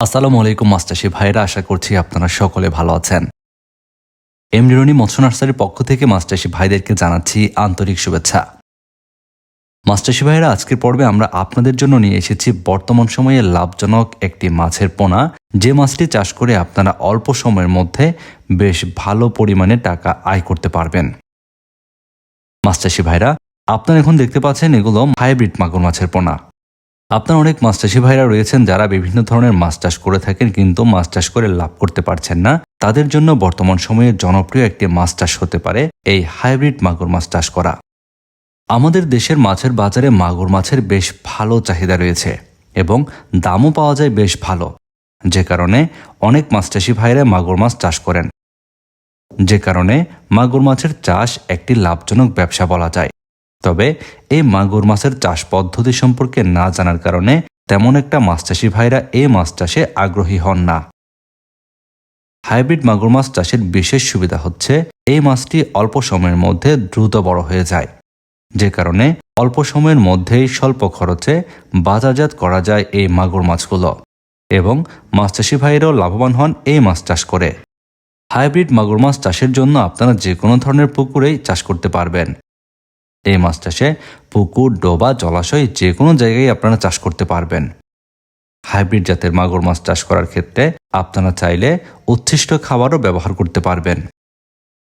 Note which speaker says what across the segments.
Speaker 1: আসসালামু আলাইকুম মাস্টারশিপ ভাইরা, আশা করছি আপনারা সকলে ভালো আছেন। এমডি রনি মৎস্য নার্সারির পক্ষ থেকে মাস্টারশিপ ভাইদেরকে জানাচ্ছি আন্তরিক শুভেচ্ছা। মাস্টারশিপ ভাইরা, আজকের পর্বে আমরা আপনাদের জন্য নিয়ে এসেছি বর্তমান সময়ে লাভজনক একটি মাছের পোনা, যে মাছটি চাষ করে আপনারা অল্প সময়ের মধ্যে বেশ ভালো পরিমাণে টাকা আয় করতে পারবেন। মাস্টারশিপ ভাইরা, আপনারা এখন দেখতে পাচ্ছেন এগুলো হাইব্রিড মাগুর মাছের পোনা। আপনার অনেক মাছ চাষি ভাইরা রয়েছেন যারা বিভিন্ন ধরনের মাছ চাষ করে থাকেন, কিন্তু মাছ চাষ করে লাভ করতে পারছেন না। তাদের জন্য বর্তমান সময়ে জনপ্রিয় একটি মাছ চাষ হতে পারে এই হাইব্রিড মাগুর মাছ চাষ করা। আমাদের দেশের মাছের বাজারে মাগুর মাছের বেশ ভালো চাহিদা রয়েছে এবং দামও পাওয়া যায় বেশ ভালো, যে কারণে অনেক মাছ চাষি ভাইরা মাগুর মাছ চাষ করেন। যে কারণে মাগুর মাছের চাষ একটি লাভজনক ব্যবসা বলা যায়। তবে এই মাগুর মাছের চাষ পদ্ধতি সম্পর্কে না জানার কারণে তেমন একটা মাছ চাষি ভাইরা এই মাছ চাষে আগ্রহী হন না। হাইব্রিড মাগুর মাছ চাষের বিশেষ সুবিধা হচ্ছে এই মাছটি অল্প সময়ের মধ্যে দ্রুত বড় হয়ে যায়, যে কারণে অল্প সময়ের মধ্যেই স্বল্প খরচে বাজারজাত করা যায় এই মাগুর মাছগুলো এবং মাছ চাষি ভাইরাও লাভবান হন এই মাছ চাষ করে। হাইব্রিড মাগুর মাছ চাষের জন্য আপনারা যে কোনো ধরনের পুকুরেই চাষ করতে পারবেন। এই মাছ চাষে পুকুর, ডোবা, জলাশয় যে কোনো জায়গায় আপনারা চাষ করতে পারবেন। হাইব্রিড জাতের মাগুর মাছ চাষ করার ক্ষেত্রে আপনারা চাইলে উচ্ছিষ্ট খাবারও ব্যবহার করতে পারবেন।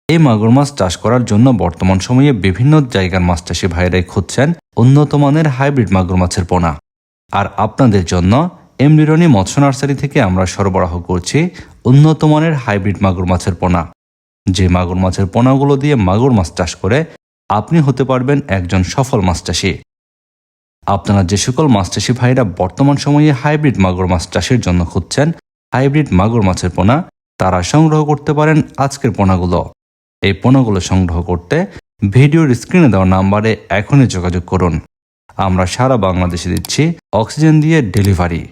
Speaker 1: এই মাগুর মাছ চাষ করার জন্য বর্তমান সময়ে বিভিন্ন জায়গার মাছ চাষি ভাইরাই খুঁজছেন উন্নত মানের হাইব্রিড মাগুর মাছের পোনা। আর আপনাদের জন্য এমডি রনি মৎস্য নার্সারি থেকে আমরা সরবরাহ করছি উন্নত মানের হাইব্রিড মাগুর মাছের পোনা, যে মাগুর মাছের পোনাগুলো দিয়ে মাগুর মাছ চাষ করে আপনি হতে পারবেন একজন সফল মাছ চাষী। আপনারা যে সকল মাছ চাষী ভাইরা বর্তমান সময়ে হাইব্রিড মাগুর মাছ চাষের জন্য খুঁজছেন হাইব্রিড মাগুর মাছের পোনা, তারা সংগ্রহ করতে পারেন আজকের পোনাগুলো। এই পোনাগুলো সংগ্রহ করতে ভিডিওর স্ক্রিনে দেওয়া নাম্বারে এখনই যোগাযোগ করুন। আমরা সারা বাংলাদেশে দিচ্ছি অক্সিজেন দিয়ে ডেলিভারি।